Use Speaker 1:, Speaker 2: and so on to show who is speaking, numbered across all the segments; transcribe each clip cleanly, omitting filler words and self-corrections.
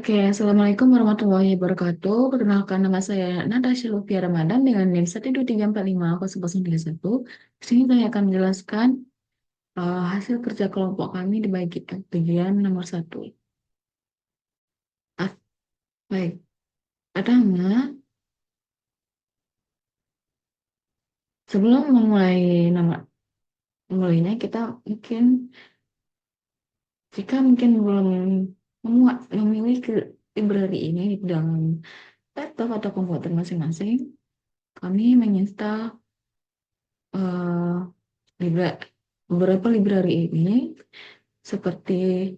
Speaker 1: Oke, Assalamualaikum warahmatullahi wabarakatuh. Perkenalkan nama saya Natasha Lufia Ramadan dengan NIM 123450031. Di sini saya akan menjelaskan hasil kerja kelompok kami di bagian nomor satu. Ah, baik, pertama, sebelum memulainya kita mungkin jika mungkin belum memiliki library ini di dalam laptop atau komputer masing-masing, kami menginstal eh, libra- beberapa library ini seperti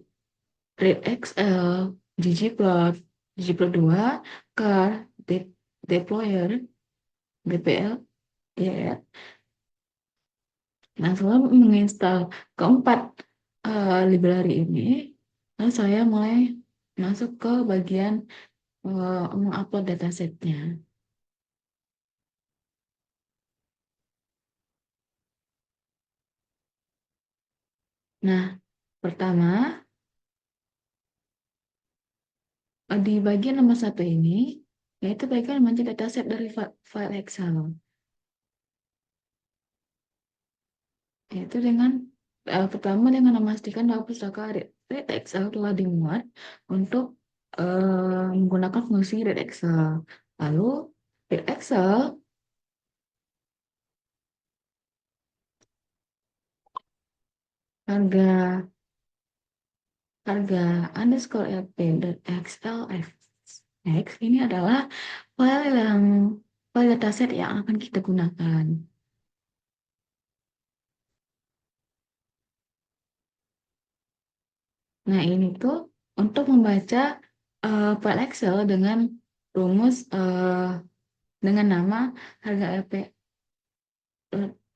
Speaker 1: readXL, ggplot, ggplot2, car, deployer, dpl, ya. Nah, setelah menginstal keempat library ini, lalu saya mulai masuk ke bagian mengupload datasetnya. Nah, pertama, di bagian nomor satu ini, yaitu bagian mencari dataset dari file Excel. Yaitu dengan pertama dengan memastikan bahwa pustaka read Excel telah dimuat untuk menggunakan fungsi read Excel. Lalu read Excel harga harga underscore lp dan xlf x ini adalah file dataset yang akan kita gunakan. Nah, ini tuh untuk membaca file Excel dengan rumus dengan nama harga LP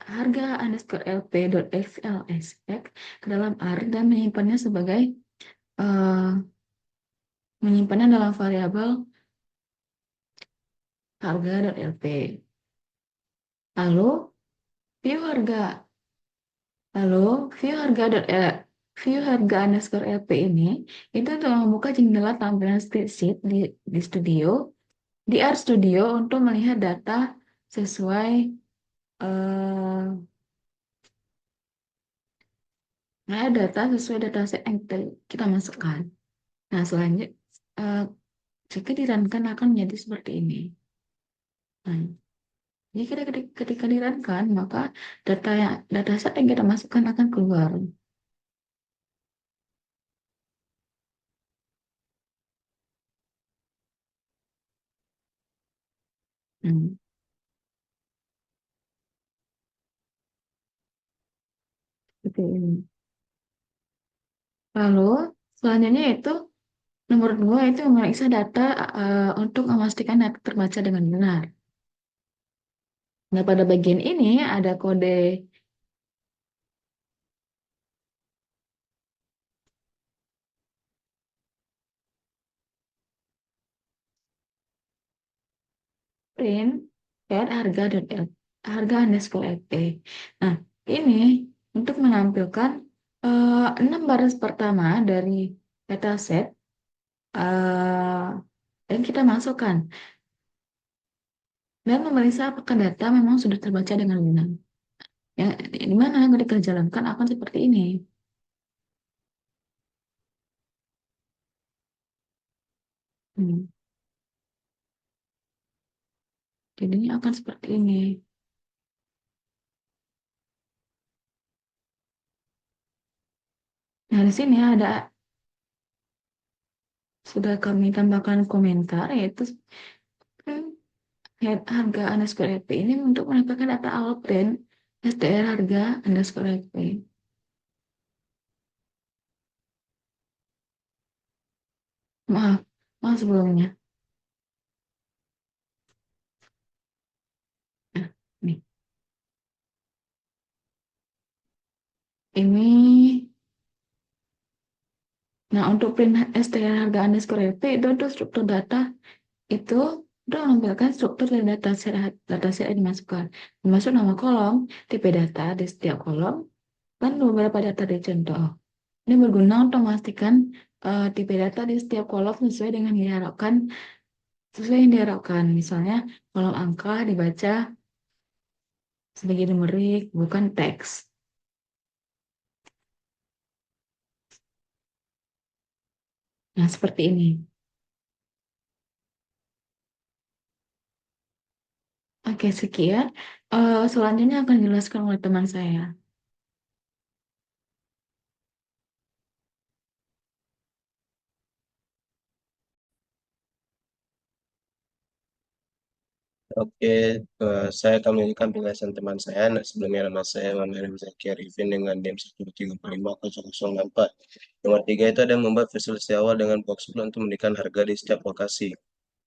Speaker 1: harga underscore lp dot xlsx ke dalam R dan eh, menyimpannya dalam variabel harga dot lp. Lalu view harga lalu view harga underscore lp ini itu untuk membuka jendela tampilan spreadsheet di studio di R Studio untuk melihat data sesuai eh, data sesuai dataset yang kita masukkan. Nah, selanjutnya jika dirankan akan menjadi seperti ini. Nah, jika ketika dirankan, maka dataset yang kita masukkan akan keluar. Hmm, seperti ini. Lalu, selanjutnya itu nomor dua itu memeriksa data untuk memastikan data terbaca dengan benar. Nah, pada bagian ini ada kode print add harga underscore LP. Nah, ini untuk menampilkan 6 baris pertama dari dataset eh, yang kita masukkan dan memeriksa apakah data memang sudah terbaca dengan benar. Yang di mana yang kita jalankan akan seperti ini. Hmm. Jadinya akan seperti ini. Nah, di sini sudah kami tambahkan komentar yaitu hmm, harga underscore LP ini untuk menampilkan data awal brand SDR harga underscore LP. Maaf, maaf sebelumnya. Nah, nih. Ini, nah untuk print STR harga underscore LP itu untuk struktur data itu udah menampilkan struktur dari dataset yang dimasukkan. Termasuk nama kolom, tipe data di setiap kolom, dan beberapa data di contoh. Ini berguna untuk memastikan tipe data di setiap kolom sesuai yang diharapkan. Misalnya, kolom angka dibaca sebagai numerik, bukan teks. Nah, seperti ini. Oke, sekian. Selanjutnya akan dijelaskan oleh teman saya.
Speaker 2: Oke, saya akan menunjukkan penjelasan teman saya. Nah, sebelumnya nama saya Muhammad Zaki Arifin dengan NIM 1350064. Nomor 3 itu ada membuat visualisasi awal dengan box plot untuk menentukan harga di setiap lokasi.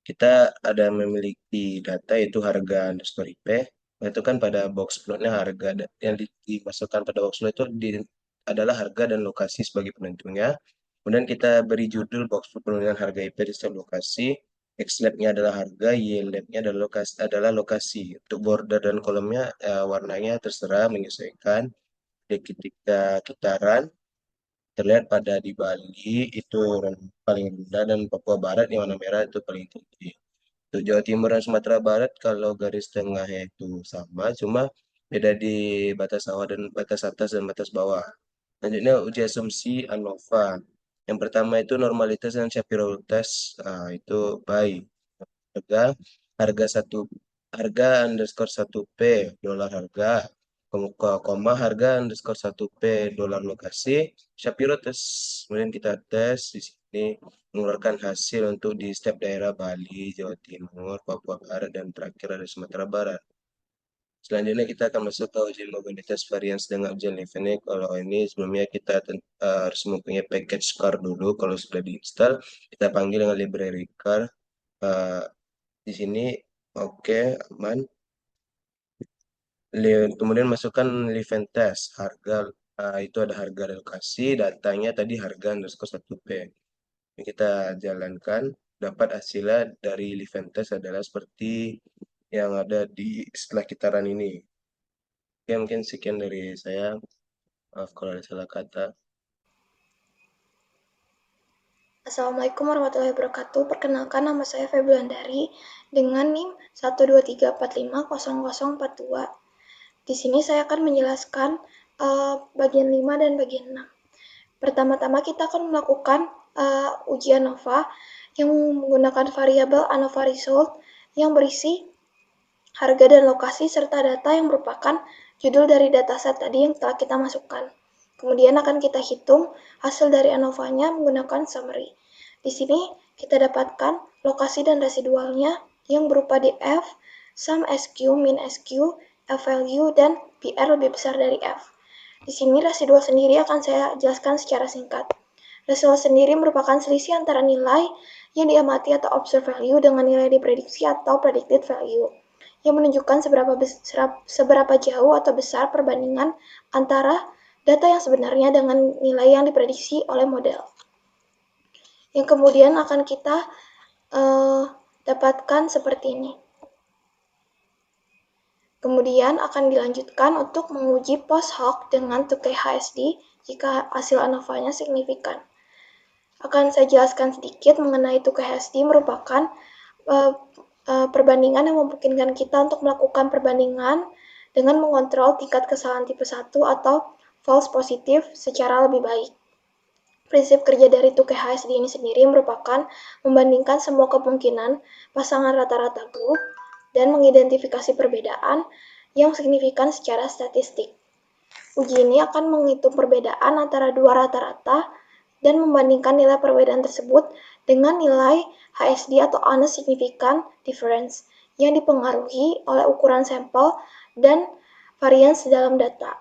Speaker 2: Kita ada memiliki data itu harga underscore IP. Nah, itu kan pada box plotnya harga yang dimasukkan pada box plot itu adalah harga dan lokasi sebagai penentunya. Kemudian kita beri judul box plot penentuan harga IP di setiap lokasi. X-labnya adalah harga, Y-labnya adalah lokasi. Untuk border dan kolomnya warnanya terserah menyesuaikan. Jadi ketika kita run, terlihat pada di Bali itu paling rendah dan Papua Barat yang warna merah itu paling tinggi. Untuk Jawa Timur dan Sumatera Barat kalau garis tengahnya itu sama, cuma beda di batas bawah dan batas atas dan batas bawah. Selanjutnya uji asumsi ANOVA. Yang pertama itu normalitas dan Shapiro test, itu baik. Harga harga satu harga underscore satu p dolar harga koma harga underscore satu p dolar lokasi Shapiro tes. Kemudian kita tes di sini mengeluarkan hasil untuk di setiap daerah Bali, Jawa Timur, Papua Barat, dan terakhir ada Sumatera Barat. Selanjutnya kita akan masuk ke ujian mobilitas variance dengan ujian live ini. Kalau ini sebelumnya kita harus mempunyai package car dulu. Kalau sudah diinstal, kita panggil dengan library car. Eh, di sini oke, aman. Kemudian masukkan live and test. Harga itu ada harga lokasi, datanya tadi harga underscore 1P. Ini kita jalankan, dapat hasilnya dari live and test adalah seperti yang ada di setelah kita run ini. Oke, mungkin sekian dari saya. Maaf kalau ada salah kata.
Speaker 3: Assalamualaikum warahmatullahi wabarakatuh. Perkenalkan nama saya Febriandari dengan NIM 123450042. Di sini saya akan menjelaskan bagian 5 dan bagian 6. Pertama-tama kita akan melakukan uji ANOVA yang menggunakan variabel ANOVA result yang berisi harga dan lokasi serta data yang merupakan judul dari dataset tadi yang telah kita masukkan. Kemudian akan kita hitung hasil dari ANOVA-nya menggunakan summary. Di sini kita dapatkan lokasi dan residualnya yang berupa df, sum SQ, min SQ, F value, dan PR lebih besar dari F. Di sini residual sendiri akan saya jelaskan secara singkat. Residual sendiri merupakan selisih antara nilai yang diamati atau observed value dengan nilai diprediksi atau predicted value yang menunjukkan seberapa jauh atau besar perbandingan antara data yang sebenarnya dengan nilai yang diprediksi oleh model. Yang kemudian akan kita dapatkan seperti ini. Kemudian akan dilanjutkan untuk menguji post hoc dengan 2K-HSD jika hasil ANOVA-nya signifikan. Akan saya jelaskan sedikit mengenai 2K-HSD merupakan perbandingan yang memungkinkan kita untuk melakukan perbandingan dengan mengontrol tingkat kesalahan tipe 1 atau false positif secara lebih baik. Prinsip kerja dari 2K-HSD ini sendiri merupakan membandingkan semua kemungkinan pasangan rata-rata grup dan mengidentifikasi perbedaan yang signifikan secara statistik. Uji ini akan menghitung perbedaan antara dua rata-rata dan membandingkan nilai perbedaan tersebut dengan nilai HSD atau honest significant difference yang dipengaruhi oleh ukuran sampel dan varians dalam data.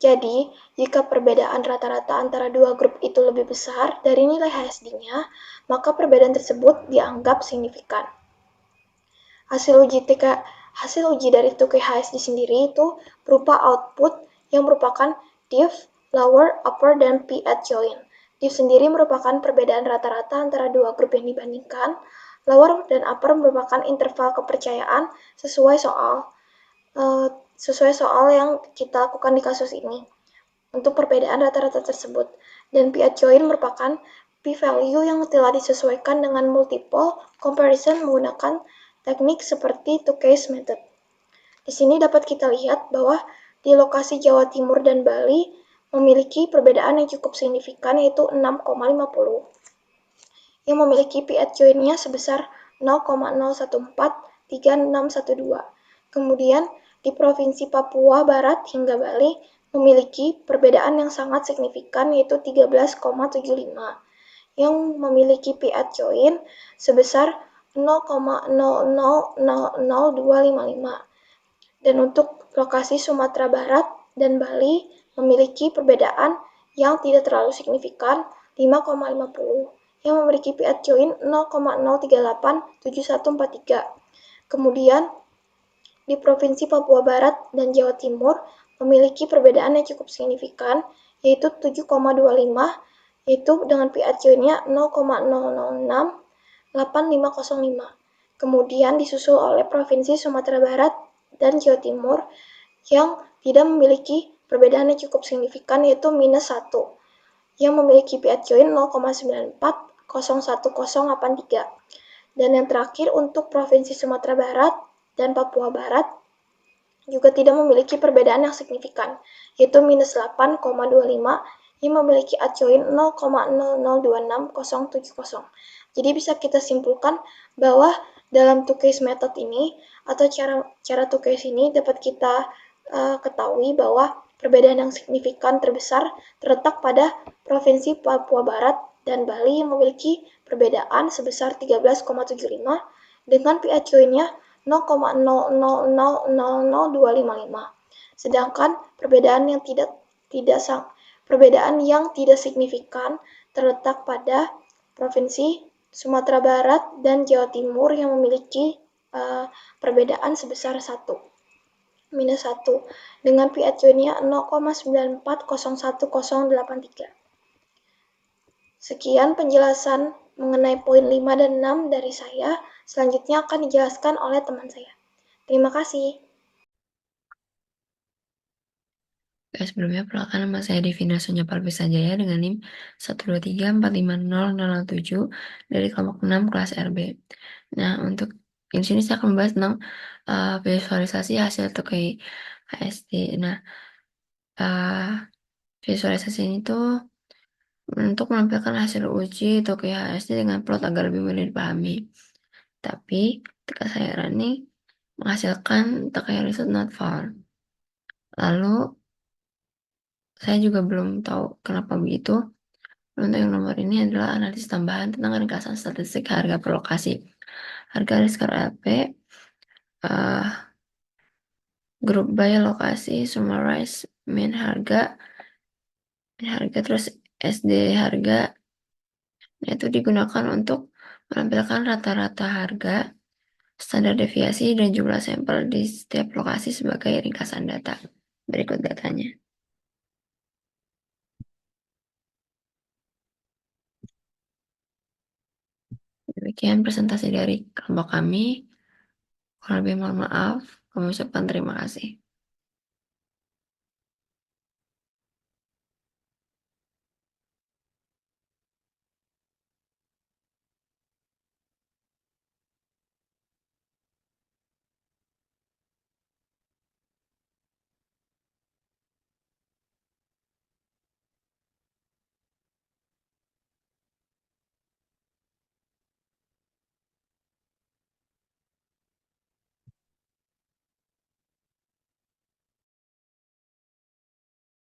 Speaker 3: Jadi, jika perbedaan rata-rata antara dua grup itu lebih besar dari nilai HSD-nya, maka perbedaan tersebut dianggap signifikan. Hasil uji dari 2K-HSD sendiri itu berupa output yang merupakan diff, lower, upper, dan p-add join. Diff sendiri merupakan perbedaan rata-rata antara dua grup yang dibandingkan. Lower dan upper merupakan interval kepercayaan sesuai soal yang kita lakukan di kasus ini. untuk perbedaan rata-rata tersebut. Dan p-adjoint merupakan p-value yang telah disesuaikan dengan multiple comparison menggunakan teknik seperti two-case method. Di sini dapat kita lihat bahwa di lokasi Jawa Timur dan Bali memiliki perbedaan yang cukup signifikan, yaitu 6,50, yang memiliki p-adjoint-nya sebesar 0,01436612. Kemudian di Provinsi Papua Barat hingga Bali memiliki perbedaan yang sangat signifikan, yaitu 13,75, yang memiliki p-adjoint sebesar 0,0000255. Dan untuk lokasi Sumatera Barat dan Bali memiliki perbedaan yang tidak terlalu signifikan, 5,50, yang memiliki p-adjoint 0,0387143. Kemudian di Provinsi Papua Barat dan Jawa Timur memiliki perbedaan yang cukup signifikan, yaitu 7,25, yaitu dengan p-adjoint-nya 0,0068505. Kemudian disusul oleh Provinsi Sumatera Barat dan Jawa Timur yang tidak memiliki perbedaan yang cukup signifikan, yaitu minus 1, yang memiliki p-adjoint 0,94011083. Dan yang terakhir untuk Provinsi Sumatera Barat dan Papua Barat juga tidak memiliki perbedaan yang signifikan, yaitu minus 8,25, yang memiliki adjoint 0,002670. Jadi bisa kita simpulkan bahwa dalam two-case method ini atau cara two-case ini dapat kita ketahui bahwa perbedaan yang signifikan terbesar terletak pada Provinsi Papua Barat dan Bali yang memiliki perbedaan sebesar 13,75 dengan p-adjoint-nya 0,000255. Sedangkan perbedaan yang tidak signifikan terletak pada Provinsi Sumatera Barat dan Jawa Timur yang memiliki perbedaan sebesar 1, minus 1, dengan p-adjoint-nya 0,94011083. Sekian penjelasan mengenai poin 5 dan 6 dari saya. Selanjutnya akan dijelaskan oleh teman saya. Terima kasih.
Speaker 4: Sebelumnya, perkenalkan nama saya Devina Sonya Palpisajaya dengan NIM 123450007 dari kelompok 6 kelas RB. Nah, untuk di sini saya akan membahas tentang visualisasi hasil TOKI HSD. Nah, visualisasi ini tuh untuk menampilkan hasil uji TOKI HSD dengan plot agar lebih mudah dipahami. Tapi ketika saya running menghasilkan TOKI result not found. Lalu saya juga belum tahu kenapa begitu. Untuk yang nomor ini adalah analisis tambahan tentang ringkasan statistik harga per lokasi. Harga dari skor LP, grup by lokasi, summarize, mean harga, terus SD harga. Nah, itu digunakan untuk menampilkan rata-rata harga, standar deviasi, dan jumlah sampel di setiap lokasi sebagai ringkasan data. Berikut datanya. Demikian presentasi dari kelompok kami. Kurang lebih mohon maaf. Kami ucapkan terima kasih.